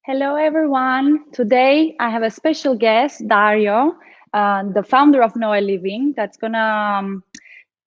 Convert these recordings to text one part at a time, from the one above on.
Hello, everyone. Today I have a special guest, Dario, the founder of Noah Living, that's gonna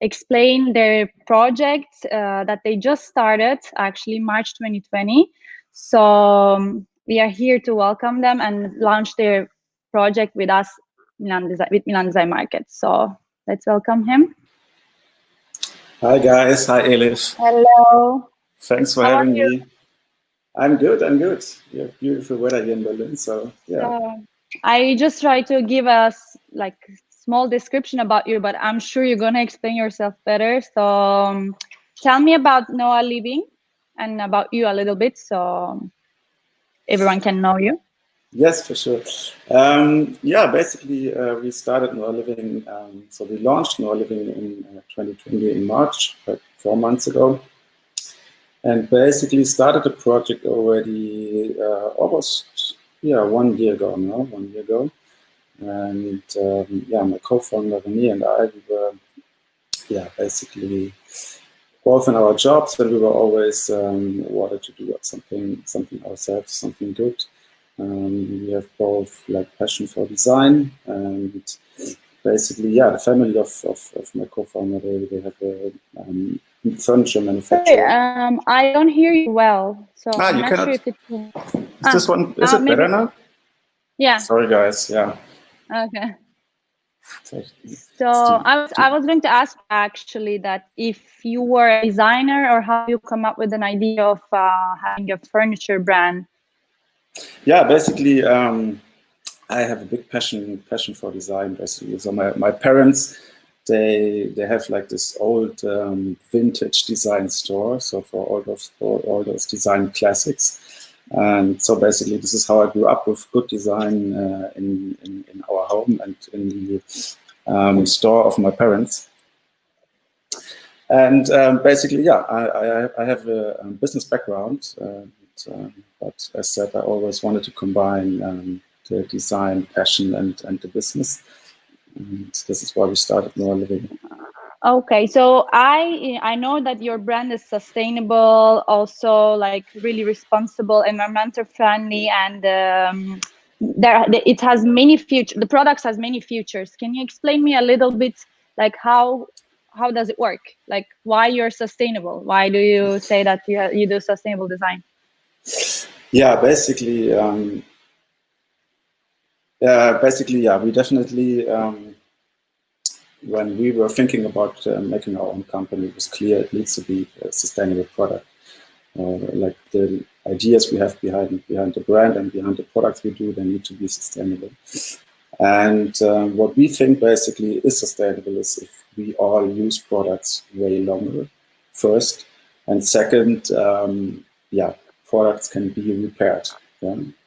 explain their project that they just started, actually March 2020. So we are here to welcome them and launch their project with us, with Milan Design Market. So let's welcome him. Hi guys, hi Elif. Hello. Thanks for having me. I'm good. We have beautiful weather here in Berlin, so yeah. I just try to give us like small description about you, but I'm sure you're gonna explain yourself better. So tell me about Noah Living and about you a little bit, so everyone can know you. Yes, for sure. Basically, we started Noah Living. So we launched Noah Living in 2020 in March, like 4 months ago, and basically started the project already almost 1 year ago now. 1 year ago. And my co-founder René and I, we were basically both in our jobs, and we were always wanted to do something ourselves, something good. We have both like passion for design, and basically the family of my co-founder, they have a furniture manufacturer. I don't hear you well, so I'm not sure if it's. Is this one? Is it better now? Yeah. Sorry, guys. Yeah. Okay. So I was going to ask actually that if you were a designer or how you come up with an idea of having a furniture brand. Yeah, basically, I have a big passion for design. Basically, so my parents, they have like this old vintage design store. So for all those design classics. And so basically, this is how I grew up, with good design in our home and in the store of my parents. And basically, I have a business background, but as said, I always wanted to combine the design passion and the business. And this is why we started Noah Living. Okay, so I know that your brand is sustainable, also like really responsible, environmental friendly, and it has many features. The products has many features. Can you explain me a little bit, like how does it work? Like why you're sustainable? Why do you say that you do sustainable design? Yeah, basically, we definitely. When we were thinking about making our own company, it was clear it needs to be a sustainable product. Like the ideas we have behind the brand and behind the products we do, they need to be sustainable. And what we think basically is sustainable is if we all use products way longer, first, and second, products can be repaired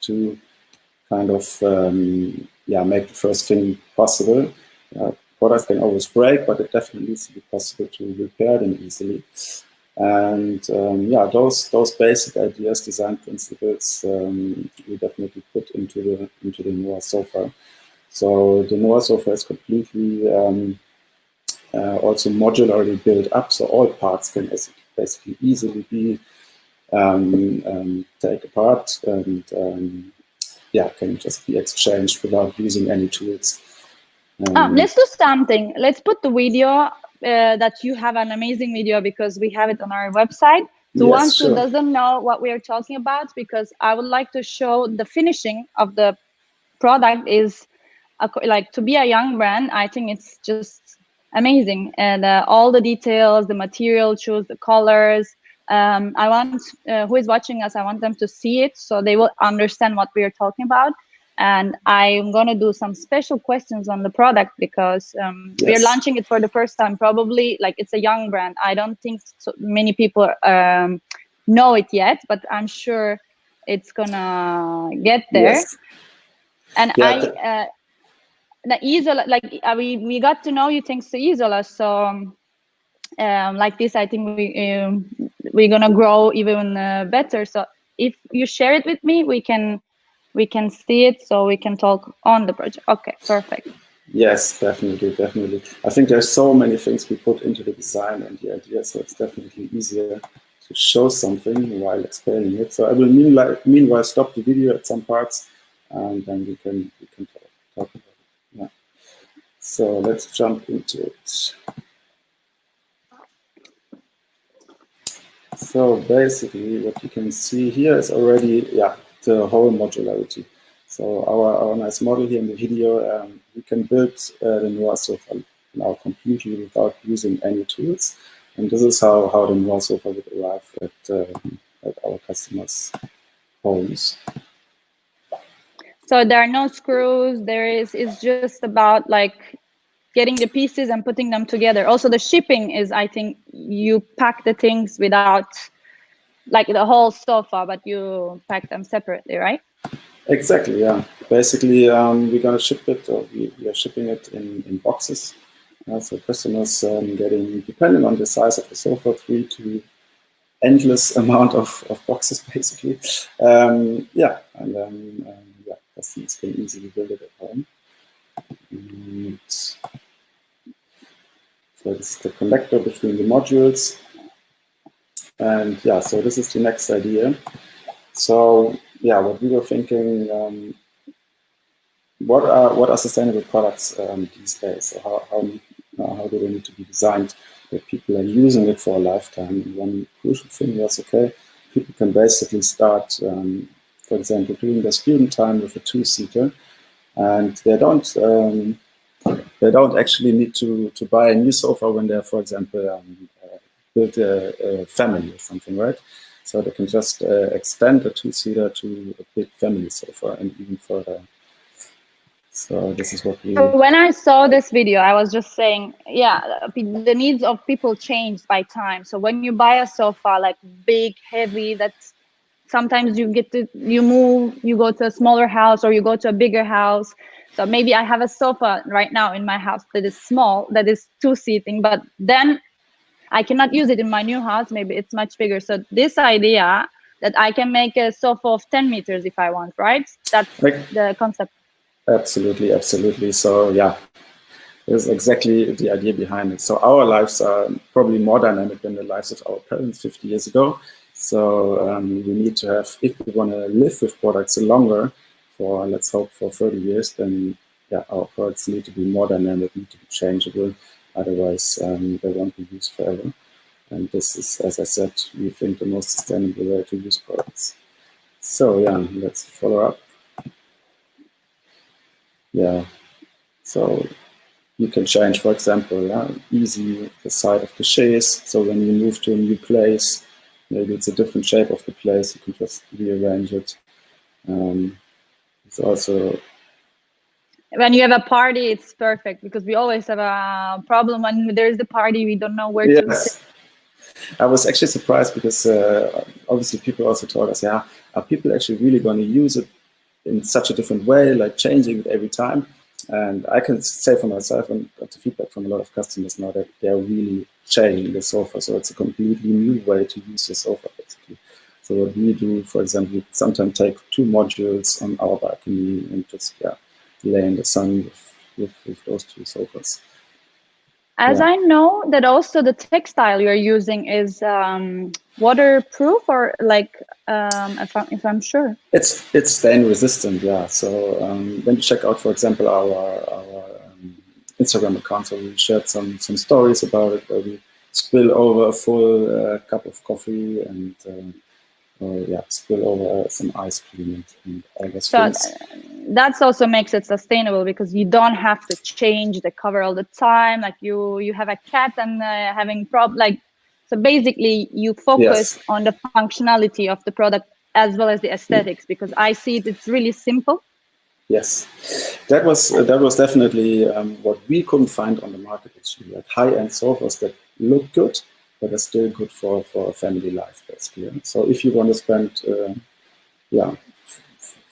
to kind of make the first thing possible. Products can always break, but it definitely needs to be possible to repair them easily. And those basic ideas, design principles, we definitely put into the Noah sofa. So the Noah sofa is completely also modularly built up, so all parts can basically easily be taken apart and can just be exchanged without using any tools. Let's do something. Let's put the video that you have an amazing video, because we have it on our website. The ones who doesn't know what we are talking about, because I would like to show the finishing of the product is like, to be a young brand, I think it's just amazing. And all the details, the material choose, the colors. I want who is watching us, I want them to see it so they will understand what we are talking about. And I'm going to do some special questions on the product, because we are launching it for the first time. Probably, like, it's a young brand. I don't think so many people know it yet, but I'm sure it's going to get there. Yes. And the Isola, like we got to know you thanks to Isola. So like this, I think we're going to grow even better. So if you share it with me, we can see it, so we can talk on the project. Okay, perfect. Yes, definitely. I think there's so many things we put into the design and the idea, so it's definitely easier show something while explaining it. So I will meanwhile stop the video at some parts, and then we can talk about it. Yeah. So let's jump into it. So basically, what you can see here is already the whole modularity. So our nice model here in the video, we can build the Noir sofa now completely without using any tools. And this is how the Noir sofa would arrive at our customers' homes. So there are no screws. It's just about like getting the pieces and putting them together. Also, the shipping is, I think, you pack the things without like the whole sofa, but you pack them separately, right? Exactly, yeah. Basically, we're going to ship it, or we are shipping it in boxes. So customers getting, depending on the size of the sofa, 3 to endless amount of boxes, basically. Yeah, and then customers can easily build it at home. And so this is the connector between the modules. And yeah, so this is the next idea. So yeah, what we were thinking, what are sustainable products these days? So how do they need to be designed that people are using it for a lifetime? And one crucial thing was, okay, people can basically start, for example, doing their student time with a 2-seater, and they don't actually need to buy a new sofa when they're, for example, build a family or something, right? So they can just extend a 2-seater to a big family sofa and even further. So this is what we... So when I saw this video, I was just saying, yeah, the needs of people changed by time. So when you buy a sofa, like big, heavy, that's sometimes you move, you go to a smaller house or you go to a bigger house. So maybe I have a sofa right now in my house that is small, that is 2-seating, but then I cannot use it in my new house. Maybe it's much bigger. So this idea that I can make a sofa of 10 meters if I want, right? That's the concept. Absolutely, absolutely. So yeah, this is exactly the idea behind it. So our lives are probably more dynamic than the lives of our parents 50 years ago. So we need to have, if we want to live with products longer, for let's hope for 30 years, then yeah, our products need to be more dynamic, need to be changeable. Otherwise, they won't be used forever. And this is, as I said, we think the most sustainable way to use products. So yeah, let's follow up. Yeah, so you can change, for example, easy the side of the chaise. So when you move to a new place, maybe it's a different shape of the place, you can just rearrange it. It's also... When you have a party, it's perfect, because we always have a problem when there is the party, we don't know where to sit. I was actually surprised because obviously people also told us, yeah, are people actually really going to use it in such a different way, like changing it every time? And I can say for myself, and got the feedback from a lot of customers now, that they're really changing the sofa. So it's a completely new way to use the sofa, basically. So what we do, for example, we sometimes take 2 modules on our balcony and just lay in the sun with those 2 sofas. As I know that also the textile you're using is waterproof, or like, if I'm sure. It's stain resistant, yeah. So when you check out, for example, our Instagram account, so we shared some stories about it, where we spill over a full cup of coffee and spill over some ice cream and all those things. That also makes it sustainable, because you don't have to change the cover all the time. Like you have a cat and having so basically you focus on the functionality of the product as well as the aesthetics, because I see it's really simple. Yes, that was definitely what we couldn't find on the market, actually, like high-end sofas that look good, but are still good for a family life, basically. So if you want to spend,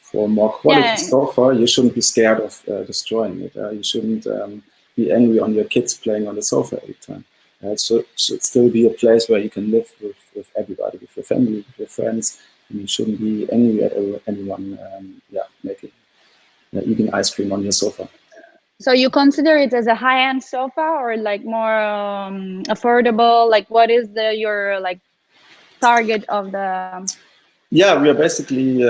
for a more quality sofa, you shouldn't be scared of destroying it. You shouldn't be angry on your kids playing on the sofa every time. It should still be a place where you can live with everybody, with your family, with your friends, and you shouldn't be angry at anyone eating ice cream on your sofa. So you consider it as a high-end sofa, or like more affordable? Like, what is your like target of the? Yeah, we are basically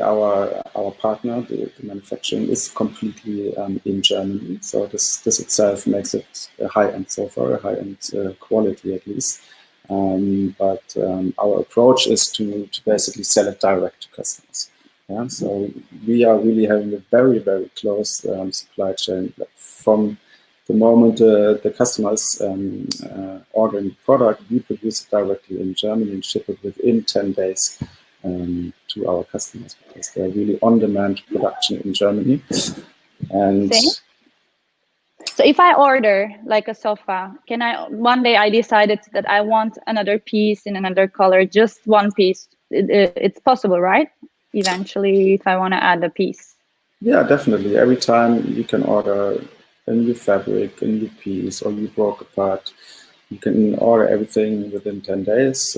our partner, the manufacturing is completely in Germany. So this itself makes it a high-end sofa, a high-end quality at least. But our approach is to basically sell it direct to customers. Yeah? So we are really having a very, very close supply chain from the moment the customer is ordering the product. We produce it directly in Germany and ship it within 10 days to our customers, because they're really on-demand production in Germany. And so if I order like a sofa, can I, one day I decided that I want another piece in another color, just one piece, it's possible, right? Eventually, if I want to add a piece. Yeah, definitely. Every time you can order a new fabric, a new piece, or you broke a part, you can order everything within 10 days.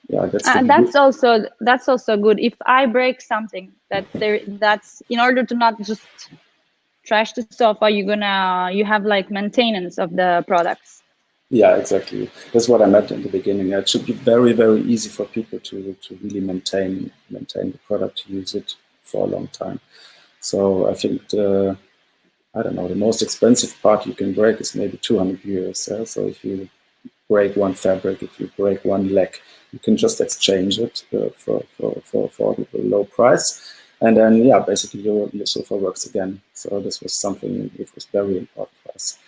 Yeah, that's also good. If I break something, that's in order to not just trash the sofa, you have like maintenance of the products. Yeah, exactly. That's what I meant in the beginning. It should be very, very easy for people to really maintain the product, to use it for a long time. So I think I don't know, the most expensive part you can break is maybe 200 euros. Yeah? So if you break one fabric, if you break one leg, you can just exchange it for a low price. And then, yeah, basically your sofa works again. So this was something which was very important for us.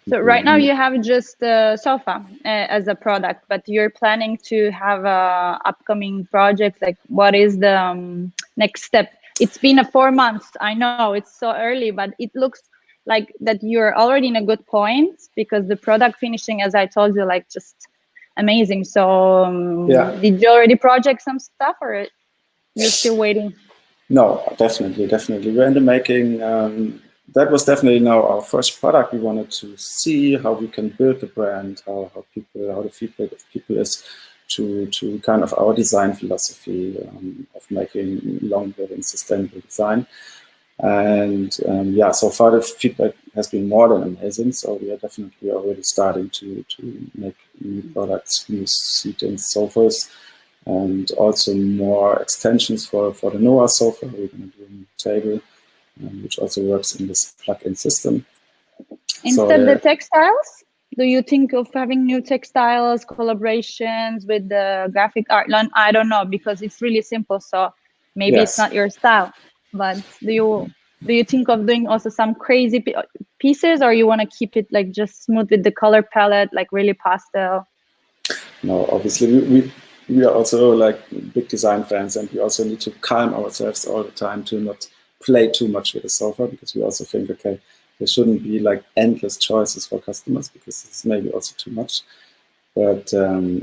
So right now you have just the sofa as a product, but you're planning to have a upcoming project. Like, what is the next step? It's been 4 months. I know it's so early, but it looks like that you're already in a good point, because the product finishing, as I told you, like just amazing. So yeah. Did you already project some stuff, or you're still waiting? No, definitely. We're in the making. That was definitely now our first product. We wanted to see how we can build the brand, how the feedback of people is to kind of our design philosophy of making long-living sustainable design. And yeah, so far the feedback has been more than amazing. So we are definitely already starting to make new products, new seating sofas, and also more extensions for the Noah sofa. We're going to do a new table, which also works in this plug-in system. Instead the textiles, do you think of having new textiles, collaborations with the graphic art? I don't know, because it's really simple, so maybe it's not your style. But do you think of doing also some crazy pieces, or you want to keep it like just smooth with the color palette, like really pastel? No, obviously we are also like big design fans, and we also need to calm ourselves all the time to not play too much with the sofa, because we also think, okay, there shouldn't be like endless choices for customers, because it's maybe also too much. But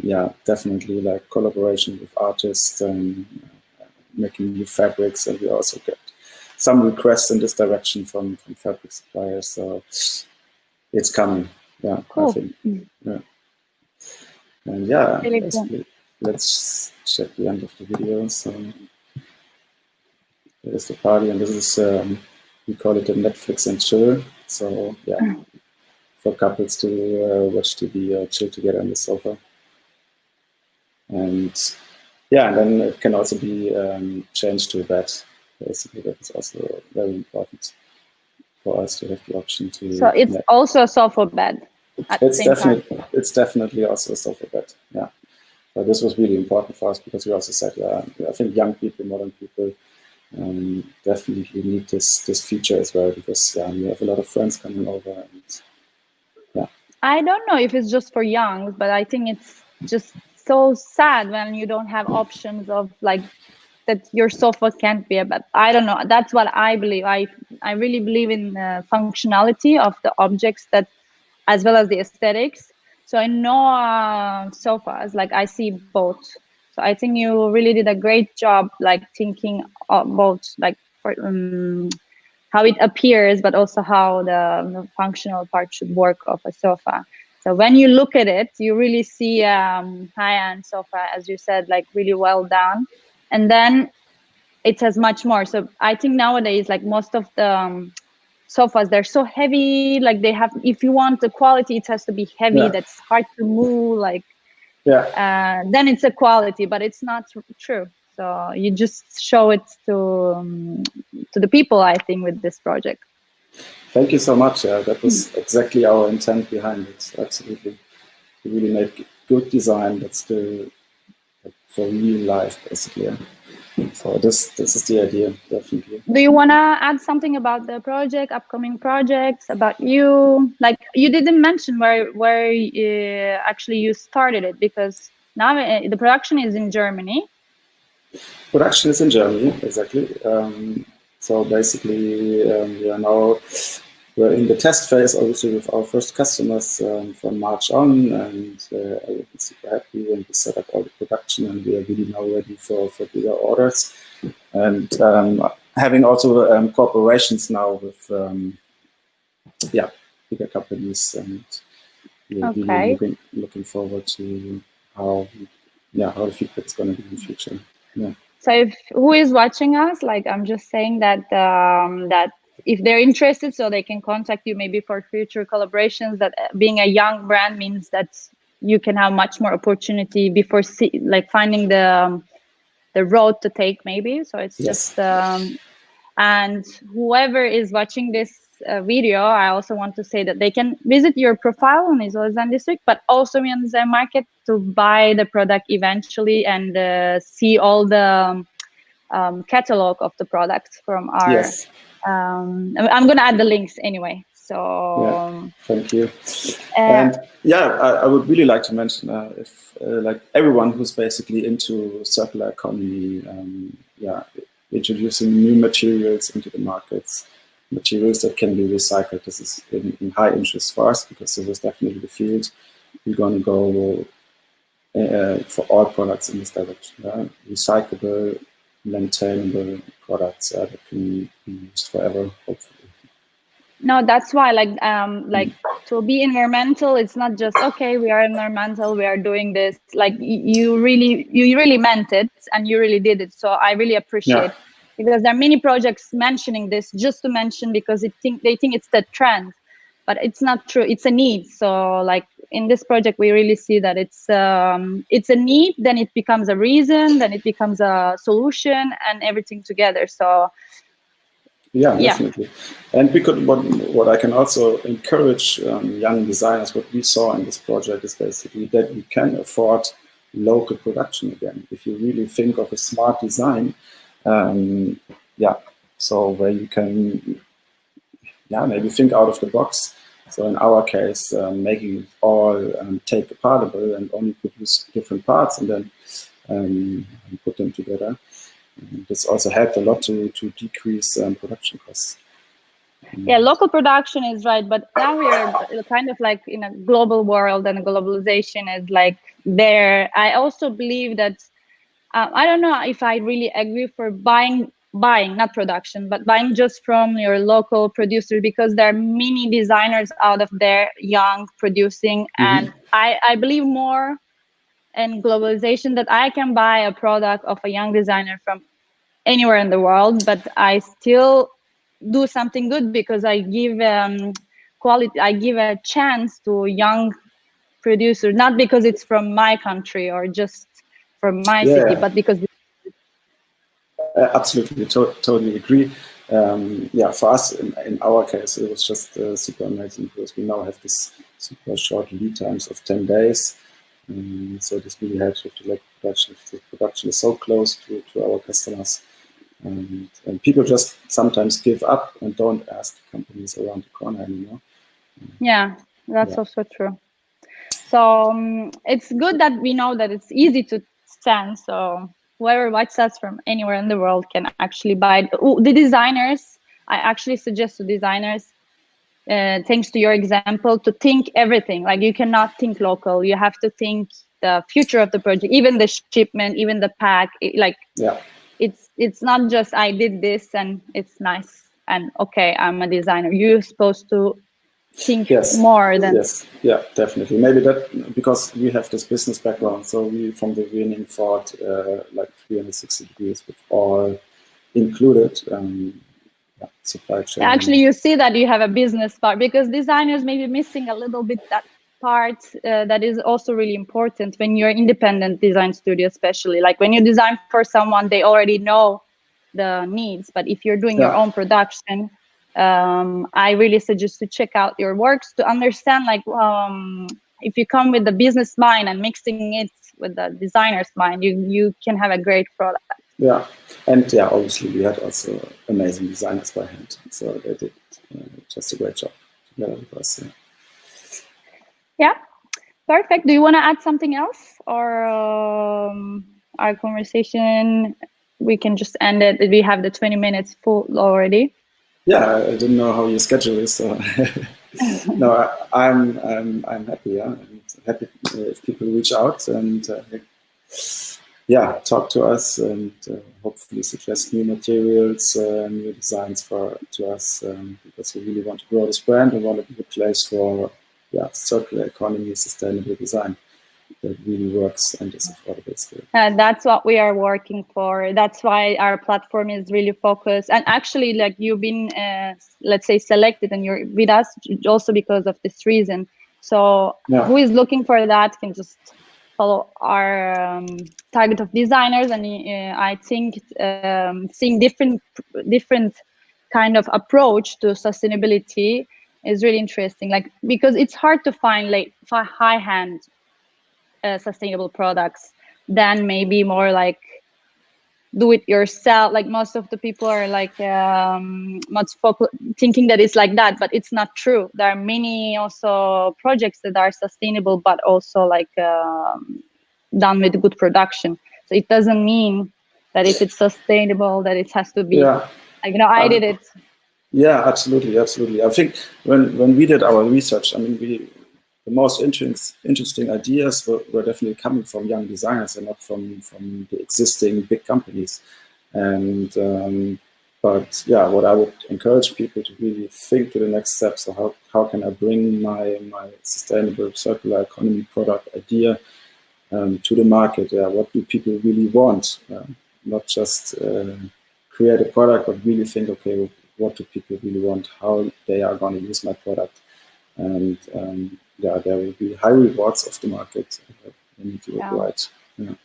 yeah, definitely like collaboration with artists and making new fabrics, and we also get some requests in this direction from fabric suppliers. So it's coming. Yeah, cool. I think. Yeah. And yeah, basically, let's check the end of the video. So there's the party, and this is we call it a Netflix and chill. So yeah, for couples to watch TV, chill together on the sofa. And yeah, and then it can also be changed to a bed. Basically, that is also very important for us to have the option to. So it's also a sofa bed. It's definitely also a sofa bed. Yeah. But this was really important for us, because we also said, yeah, I think young people, modern people, definitely need this feature as well, because we have a lot of friends coming over, and yeah. I don't know if it's just for youngs, but I think it's just so sad when you don't have options of like that your sofa can't be a bed. I don't know. That's what I believe. I really believe in the functionality of the objects, that as well as the aesthetics. So I know sofas, like I see both. So I think you really did a great job, like thinking about like how it appears, but also how the functional part should work of a sofa. So when you look at it, you really see high-end sofa, as you said, like really well done. And then it has much more. So I think nowadays, like most of the sofas, they're so heavy, like they have, if you want the quality, it has to be heavy, that's hard to move, like then it's a quality, but it's not true. So you just show it to the people, I think, with this project. Thank you so much. That was exactly our intent behind it. Absolutely. To really make good design that's still for real life, basically. So this is the idea, definitely. Do you want to add something about the project, upcoming projects, about you? Like, you didn't mention where actually you started it, because now the production is in Germany. Production is in Germany, exactly. So basically, we're in the test phase, obviously, with our first customers from March on, and we're super happy when we set up all the production, and we are really now ready for bigger orders. And having also cooperations now with bigger companies, and we're really looking forward to how the feedback is going to be in the future. Yeah. So who is watching us, like, I'm just saying that that if they're interested, so they can contact you maybe for future collaborations. That being a young brand means that you can have much more opportunity before finding the road to take, maybe. So it's just and whoever is watching this video, I also want to say that they can visit your profile on Isola Design District, but also Milan Design Market, to buy the product eventually and see all the catalog of the products from our. I'm going to add the links anyway. So thank you. And I would really like to mention if like everyone who's basically into circular economy, introducing new materials into the markets, materials that can be recycled. This is in high interest for us, because this is definitely the field we're going to go for all products in this direction. Recyclable, maintainable products that can be used forever, hopefully. No, that's why, like to be environmental, it's not just, okay, we are environmental, we are doing this. Like, you really meant it, and you really did it. So I really appreciate, because there are many projects mentioning this just to mention, because they think it's the trend, but it's not true. It's a need. So like in this project, we really see that it's a need, then it becomes a reason, then it becomes a solution, and everything together. So definitely. And what I can also encourage young designers, what we saw in this project is basically that you can afford local production again. If you really think of a smart design, so where you can maybe think out of the box. So in our case, making it all take apartable and only produce different parts and then put them together. This also helped a lot to decrease production costs. Yeah, local production is right, but now we are kind of like in a global world, and globalization is like there. I also believe that I don't know if I really agree for buying, not production, but buying just from your local producer, because there are many designers out of there, young, producing, and I believe more in globalization, that I can buy a product of a young designer from anywhere in the world, but I still do something good, because I give quality, I give a chance to young producers, not because it's from my country or just from my city, but because absolutely, totally agree. For us, in our case, it was just super amazing, because we now have this super short lead times of 10 days. So this really helps with the local production. The production is so close to our customers. And people just sometimes give up and don't ask companies around the corner anymore. Yeah, that's also true. So it's good that we know that it's easy to stand. So whoever watches us from anywhere in the world can actually buy it. The designers, I actually suggest to designers, thanks to your example, to think everything. Like, you cannot think local. You have to think the future of the project, even the shipment, even the pack. It's not just I did this and it's nice and okay, I'm a designer. You're supposed to think more than definitely. Maybe that because we have this business background, so we from the beginning thought like 360 degrees with all included supply chain. Actually, you see that you have a business part, because designers may be missing a little bit that part that is also really important when you're independent design studio, especially like when you design for someone, they already know the needs. But if you're doing your own production, I really suggest to check out your works to understand, like, if you come with the business mind and mixing it with the designer's mind, you can have a great product. Yeah, and yeah, obviously we had also amazing designers by hand, so they did just a great job together with us. Yeah, perfect. Do you want to add something else, or our conversation, we can just end it? We have the 20 minutes full already. Yeah, I didn't know how your schedule is, so no, I'm happy. Yeah, I'm happy if people reach out and yeah, talk to us and hopefully suggest new materials, new designs to us, because we really want to grow this brand and want to be a place for circular economy, sustainable design that really works and is affordable still. That's what we are working for. That's why our platform is really focused. And actually, like, you've been, let's say, selected and you're with us also because of this reason. So who is looking for that can just follow our target of designers. And I think seeing different kind of approach to sustainability is really interesting. Like, because it's hard to find like high-hand sustainable products than maybe more like do it yourself. Like, most of the people are like thinking that it's like that, but it's not true. There are many also projects that are sustainable, but also like done with good production. So it doesn't mean that if it's sustainable that it has to be like, you know, I did it. Yeah, absolutely. I think when we did our research, I mean, the most interesting ideas were definitely coming from young designers and not from the existing big companies. And but yeah, what I would encourage people to really think to the next step. So how can I bring my sustainable circular economy product idea to the market? What do people really want? Not just create a product, but really think, okay, what do people really want? How they are going to use my product? And yeah, there will be high rewards of the market. We need to look right. Yeah,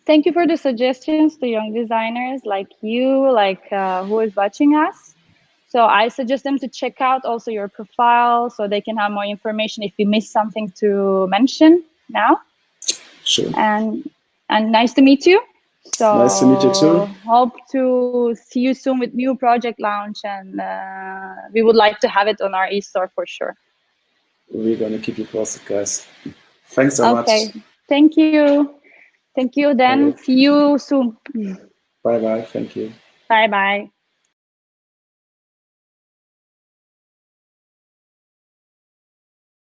thank you for the suggestions to young designers like you, like who is watching us. So I suggest them to check out also your profile so they can have more information if you missed something to mention now. Sure. And nice to meet you. So nice to meet you too. Hope to see you soon with new project launch, and we would like to have it on our e-store for sure. We're going to keep you posted, guys. Thanks so much. Okay, thank you. Thank you then. See you soon. Bye-bye. Thank you. Bye-bye.